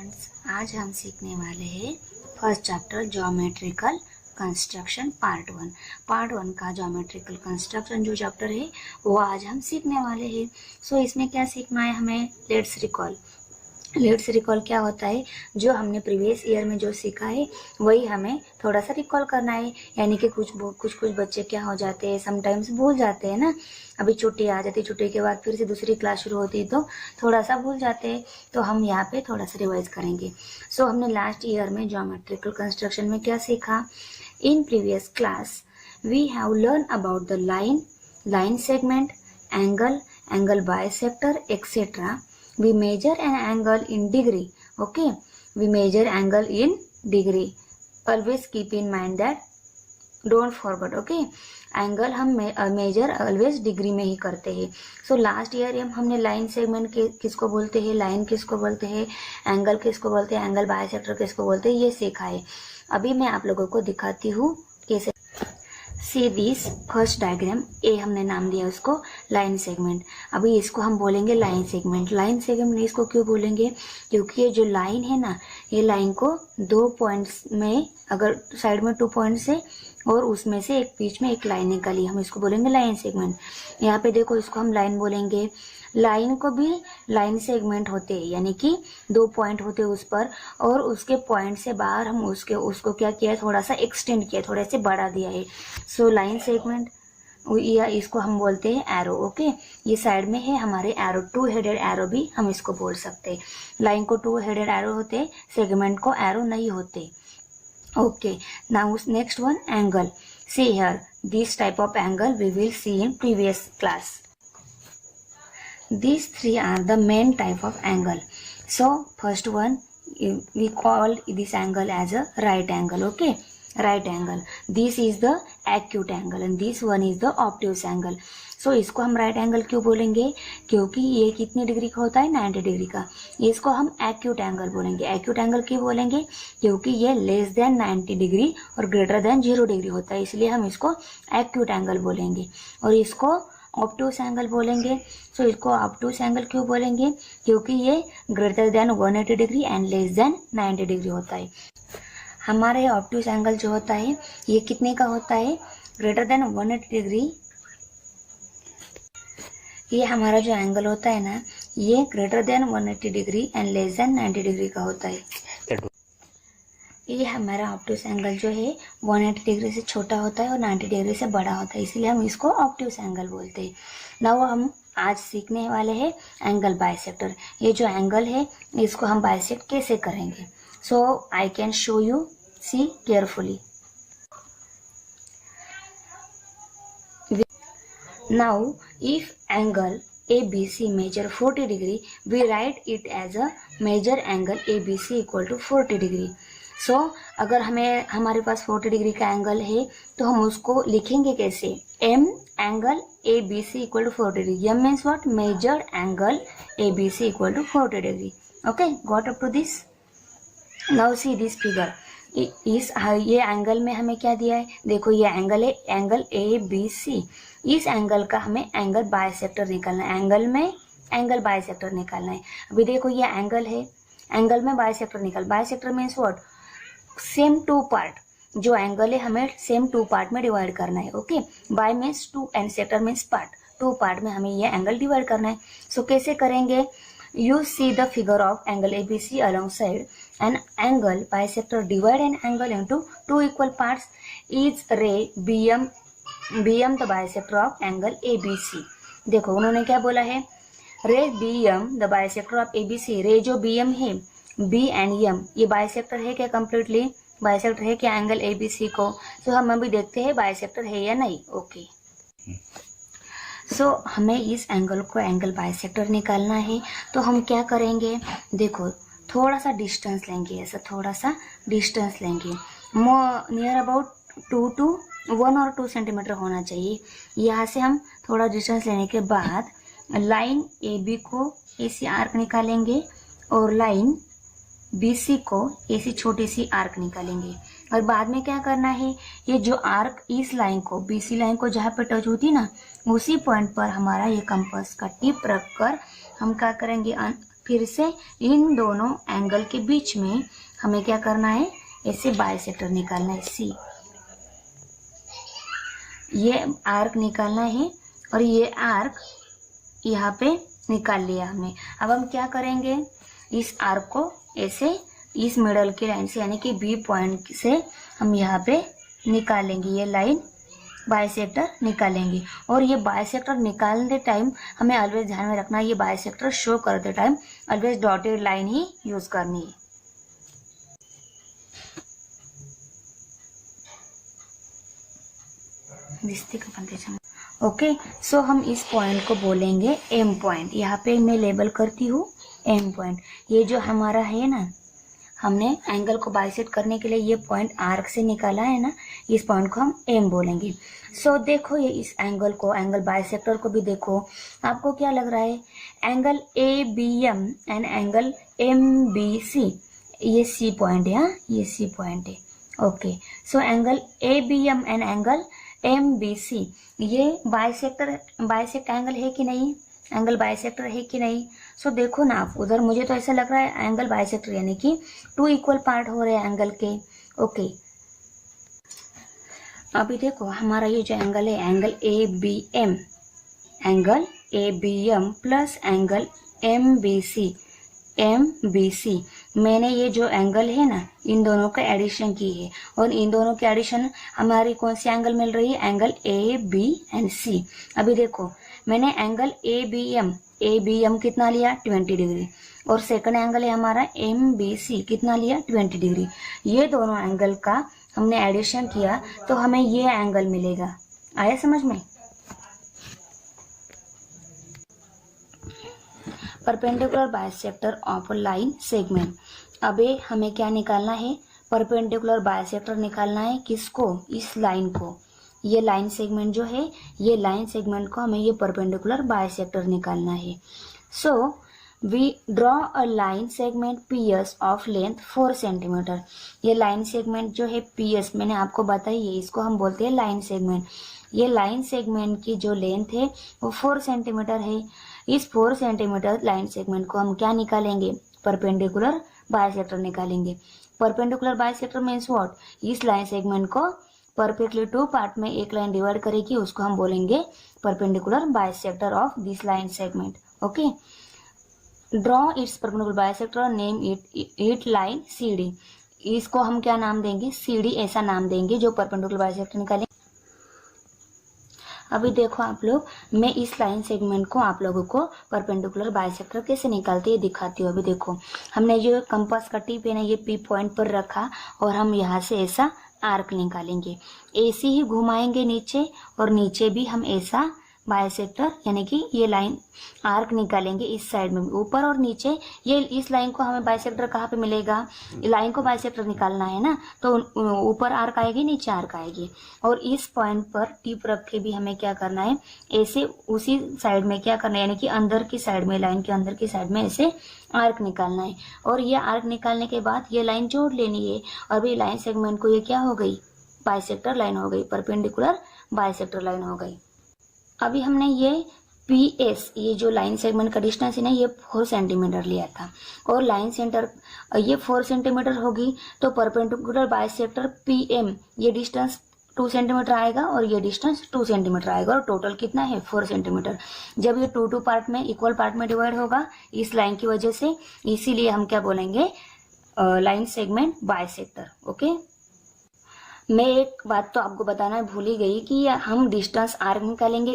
Students, आज हम सीखने वाले हैं first chapter geometrical construction part one का ज्योमेट्रिकल कंस्ट्रक्शन जो चैप्टर है वो आज हम सीखने वाले हैं। सो इसमें क्या सीखना है हमें? लेट्स रिकॉल क्या होता है? जो हमने प्रीवियस ईयर में जो सीखा है वही हमें थोड़ा सा रिकॉल करना है। यानी कि कुछ बच्चे क्या हो जाते हैं, समटाइम्स भूल जाते हैं ना। अभी छुट्टी आ जाती है, छुट्टी के बाद फिर से दूसरी क्लास शुरू होती है तो थोड़ा सा भूल जाते हैं, तो हम यहाँ पे थोड़ा सा रिवाइज करेंगे। सो हमने लास्ट ईयर में ज्योमेट्रिकल कंस्ट्रक्शन में क्या सीखा? In previous class we have learn about the line segment, angle bisector etcetera. We measure an angle in degree. Okay, we measure angle in degree. Always keep in mind that. Don't forget. Okay, angle हम major always degree में ही करते हैं। So last year हमने line segment किसको बोलते हैं, line किसको बोलते हैं, एंगल किसको बोलते हैं, एंगल बाइसेक्टर किसको बोलते हैं, ये सीखा है। अभी मैं आप लोगों को दिखाती हूँ कैसे। सी दिस फर्स्ट डायग्राम, ए हमने नाम दिया उसको लाइन सेगमेंट। अभी इसको हम बोलेंगे लाइन सेगमेंट इसको क्यों बोलेंगे? क्योंकि ये जो लाइन है ना, ये लाइन को दो पॉइंट्स में, अगर साइड में 2 पॉइंट्स है और उसमें से एक बीच में एक लाइन निकाली, हम इसको बोलेंगे लाइन सेगमेंट। यहाँ पे देखो, इसको हम लाइन बोलेंगे। लाइन को भी लाइन सेगमेंट होते हैं, यानी कि 2 पॉइंट होते हैं उस पर, और उसके पॉइंट से बाहर हम उसको क्या किया, थोड़ा सा एक्सटेंड किया, थोड़ा से बढ़ा दिया है। सो लाइन सेगमेंट, या इसको हम बोलते हैं एरो। ओके, ये साइड में है हमारे एरो, 2 हेडेड एरो भी हम इसको बोल सकते हैं। लाइन को 2 हेडेड एरो होते, सेगमेंट को एरो नहीं होते। Okay, now next one, angle. See here, this type of angle we will see in previous class. These 3 are the main type of angle. So first one, we call this angle as a right angle. Okay, right angle. This is the acute angle and this one is the obtuse angle. So इसको हम right angle क्यों बोलेंगे? क्योंकि ये कितनी degree का होता है? 90 डिग्री का। इसको हम acute angle बोलेंगे। acute angle क्यों बोलेंगे? क्योंकि ये लेस देन 90 डिग्री और ग्रेटर देन 0 डिग्री होता है, इसलिए हम इसको acute angle बोलेंगे। और इसको ऑब्टूस एंगल बोलेंगे। सो इसको ऑब्टूस एंगल क्यों बोलेंगे? क्योंकि ये greater than 180 degree and less than 90 degree होता है। हमारे ऑब्टूस एंगल जो होता है ये कितने का होता है? Greater than 180 degree. ये हमारा जो एंगल होता है ना, ये greater than 180 degree and less than 90 degree का होता है। ये हमारा ऑब्टूस एंगल जो है 180 डिग्री से छोटा होता है और 90 डिग्री से बड़ा होता है, इसलिए हम इसको ऑब्टूस एंगल बोलते हैं। नाउ हम आज सीखने वाले हैं एंगल बाइसेक्टर। ये जो एंगल है इसको हम बाइसेक्ट कैसे करेंगे? So I can show you, see carefully. Now if angle ABC measure 40 degree, we write it as a measure angle ABC equal to 40 degree. सो अगर हमारे पास 40 डिग्री का एंगल है तो हम उसको लिखेंगे कैसे? M angle ABC equal to 40 degree. M means what? Measured angle ABC equal to 40 degree. Okay, got up to this? Now see this figure. ये एंगल में हमें क्या दिया है? देखो, ये एंगल है, एंगल ABC। इस एंगल का हमें एंगल बाइसेक्टर निकालना है। एंगल में एंगल बाइसेक्टर निकालना है। अभी देखो, ये एंगल है, एंगल में bisector bisector means what? Same 2 part. जो एंगल है हमें सेम 2 पार्ट में डिवाइड करना है। Okay, bye means 2 and sector means part. 2 part में हमें ये एंगल डिवाइड करना है। सो कैसे करेंगे? You see the figure of angle ABC along side an angle bisector divide an angle into 2 equal parts. Is रे BM the bisector of angle ABC। देखो, उन्होंने क्या बोला है? रे BM the bisector of ABC। रे जो BM है, B एंड M, ये बाइसेक्टर है क्या? कंप्लीटली बाइसेक्टर है क्या एंगल ABC को? सो हम अभी देखते हैं बाइसेक्टर है या नहीं। ओके, सो हमें इस एंगल को एंगल बाइसेक्टर निकालना है, तो हम क्या करेंगे? देखो, थोड़ा सा डिस्टेंस लेंगे, ऐसा थोड़ा सा डिस्टेंस लेंगे, नियर अबाउट 1 और 2 सेंटीमीटर होना चाहिए। यहाँ से हम थोड़ा डिस्टेंस लेने के बाद लाइन AB को AC आर्क निकालेंगे और लाइन BC को ऐसी छोटी सी आर्क निकालेंगे। और बाद में क्या करना है? ये जो आर्क इस लाइन को, BC लाइन को जहाँ पे टच होती ना, उसी पॉइंट पर हमारा ये कंपास का टिप रखकर हम क्या करेंगे? फिर से इन दोनों एंगल के बीच में हमें क्या करना है, ऐसे बाइसेक्टर निकालना है सी, ये आर्क निकालना है और ये आर्क यहाँ पे निकाल लिया हमने। अब हम क्या करेंगे, इस आर्क को ऐसे इस मिडल की लाइन से यानी कि बी पॉइंट से हम यहाँ पे निकालेंगे, ये लाइन बाइसेक्टर निकालेंगे। और ये बाइसेक्टर निकालते टाइम हमें ऑलवेज ध्यान में रखना है, ये बाइसेक्टर शो करते टाइम ऑलवेज डॉटेड लाइन ही यूज करनी है। ओके, सो हम इस पॉइंट को बोलेंगे एम पॉइंट। यहाँ पे मैं लेबल करती हूँ एम पॉइंट। ये जो हमारा है ना, हमने एंगल को बाइसेक्ट करने के लिए ये पॉइंट आर्क से निकाला है ना, इस पॉइंट को हम एम बोलेंगे। सो देखो ये इस एंगल को, एंगल बाइसेक्टर को भी देखो, आपको क्या लग रहा है, angle A B M and angle M B C, ये सी पॉइंट है, हाँ ये सी पॉइंट है। Okay, so angle A B M and angle M B C, ये बाइसेक्ट एंगल है कि नहीं, एंगल बाइसेक्टर है कि नहीं। सो देखो ना आप उधर, मुझे तो ऐसा लग रहा है एंगल बाइसेक्टर यानी कि 2 इक्वल पार्ट हो रहे हैं एंगल के। ओके, अभी देखो हमारा ये जो एंगल है, angle A B M, angle A B M plus angle M B C, मैंने ये जो एंगल है ना, इन दोनों का एडिशन की है और इन दोनों की एडिशन हमारी कौन सी एंगल मिल रही है, एंगल ए बी एंड सी। अभी देखो मैंने एंगल ए बी एम कितना लिया, 20 डिग्री, और सेकंड एंगल है हमारा एम बी सी, कितना लिया, 20 डिग्री। ये दोनों एंगल का हमने एडिशन किया तो हमें ये एंगल मिलेगा। आया समझ में? Perpendicular bisector of line segment. अबे हमें क्या निकालना है, परपेंडिकुलर बाइसेक्टर निकालना है। किसको, इस लाइन को, ये लाइन सेगमेंट जो है, ये लाइन सेगमेंट को हमें ये परपेंडिकुलर बाइसेक्टर निकालना है। So we draw a line segment PS of length 4 centimetre. ये लाइन सेगमेंट जो है पीएस मैंने आपको बताई है, इसको हम बोलते हैं लाइन सेगमेंट। ये लाइन सेगमेंट की जो लेंथ है वो 4 सेंटीमीटर है। इस 4 सेंटीमीटर लाइन सेगमेंट को हम क्या निकालेंगे, परपेंडिकुलर बाइसेक्टर निकालेंगे। परपेंडिकुलर बाइसेक्टर मीन्स व्हाट, इस लाइन सेगमेंट को परफेक्टली 2 पार्ट में एक लाइन डिवाइड करेगी, उसको हम बोलेंगे perpendicular bisector of this line segment. Okay, draw its perpendicular bisector, name it line C D. इसको हम क्या नाम देंगे, सी डी ऐसा नाम देंगे जो परपेंडिकुलर बाइसेक्टर निकालेंगे। अभी देखो आप लोग, मैं इस लाइन सेगमेंट को आप लोगों को परपेंडिकुलर बाइसेक्टर कैसे निकालते हैं दिखाती हूँ। अभी देखो हमने जो कंपास का टिप है ना, ये पी पॉइंट पर रखा और हम यहाँ से ऐसा आर्क निकालेंगे, ऐसे ही घुमाएंगे नीचे, और नीचे भी हम ऐसा बाइसेक्टर यानी कि ये लाइन आर्क निकालेंगे इस साइड में, ऊपर और नीचे। ये इस लाइन को हमें बाइसेक्टर कहाँ पे मिलेगा, लाइन को बाइसेक्टर निकालना है ना, तो ऊपर आर्क आएगी, नीचे आर्क आएगी। और इस पॉइंट पर टिप रख के भी हमें क्या करना है, ऐसे उसी साइड में क्या करना है, यानी कि अंदर की साइड में, लाइन के अंदर की साइड में ऐसे आर्क निकालना है। और ये आर्क निकालने के बाद ये लाइन जोड़ लेनी है। और भी लाइन सेगमेंट को ये क्या हो गई, बाइसेक्टर लाइन हो गई, परपेंडिकुलर बाइसेक्टर लाइन हो गई। अभी हमने ये पीएस, ये जो लाइन सेगमेंट का डिस्टेंस है ना, ये 4 सेंटीमीटर लिया था, और लाइन सेंटर ये 4 सेंटीमीटर होगी, तो परपेंडिकुलर बाइसेक्टर पीएम ये डिस्टेंस 2 सेंटीमीटर आएगा और ये डिस्टेंस 2 सेंटीमीटर आएगा, और टोटल कितना है 4 सेंटीमीटर। जब ये 2 पार्ट में, इक्वल पार्ट में डिवाइड होगा इस लाइन की वजह से, इसीलिए हम क्या बोलेंगे, लाइन सेगमेंट बाइसेक्टर। ओके, मैं एक बात तो आपको बताना भूल ही गई कि हम डिस्टेंस आर्क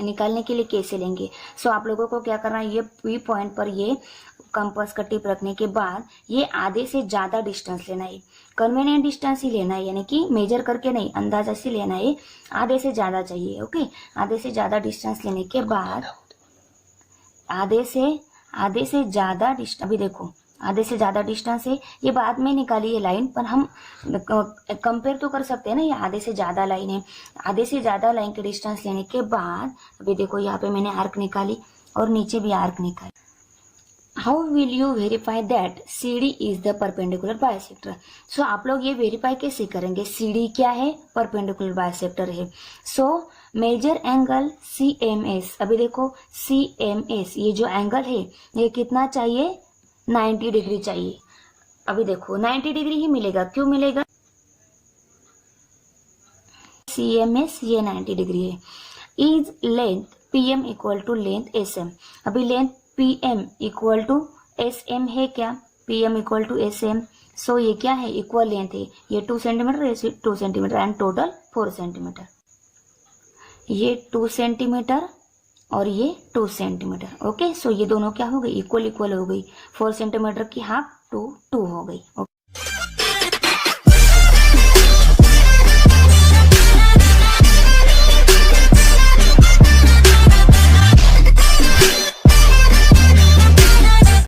निकालने के लिए कैसे लेंगे। सो आप लोगों को क्या करना है, ये पी पॉइंट पर ये कंपास का टिप रखने के बाद ये आधे से ज्यादा डिस्टेंस लेना है, कन्वीनियंट डिस्टेंस ही लेना है, यानी कि मेजर करके नहीं, अंदाजा से लेना है, आधे से ज्यादा चाहिए। ओके, आधे से ज्यादा डिस्टेंस लेने के बाद आधे से ज्यादा डिस्टेंस, अभी देखो आधे से ज्यादा डिस्टेंस है, ये बाद में निकाली है लाइन, पर हम कंपेयर तो कर सकते हैं ना, ये आधे से ज्यादा लाइन है। आधे से ज्यादा लाइन के डिस्टेंस लेने के बाद अभी देखो यहाँ पे मैंने आर्क निकाली और नीचे भी आर्क निकाली। How will you verify that CD is the perpendicular bisector. So आप लोग ये वेरीफाई कैसे करेंगे, CD क्या है, परपेंडिकुलर बाइसेक्टर है। सो मेजर एंगल CMS, अभी देखो CMS ये जो एंगल है ये कितना चाहिए, 90 डिग्री चाहिए। अभी देखो 90 डिग्री ही मिलेगा, क्यों मिलेगा? CMS ये 90 डिग्री है। Is length PM equal to length SM। अभी length PM equal to SM है क्या? PM equal to SM। So ये क्या है? इक्वल लेंथ है। ये 2 सेंटीमीटर, ये 2 सेंटीमीटर एंड टोटल 4 सेंटीमीटर। ये 2 सेंटीमीटर और ये 2 सेंटीमीटर। ओके, सो ये दोनों क्या हो गई? इक्वल इक्वल हो गई। 4 सेंटीमीटर की हाफ 2 हो गई। ओके।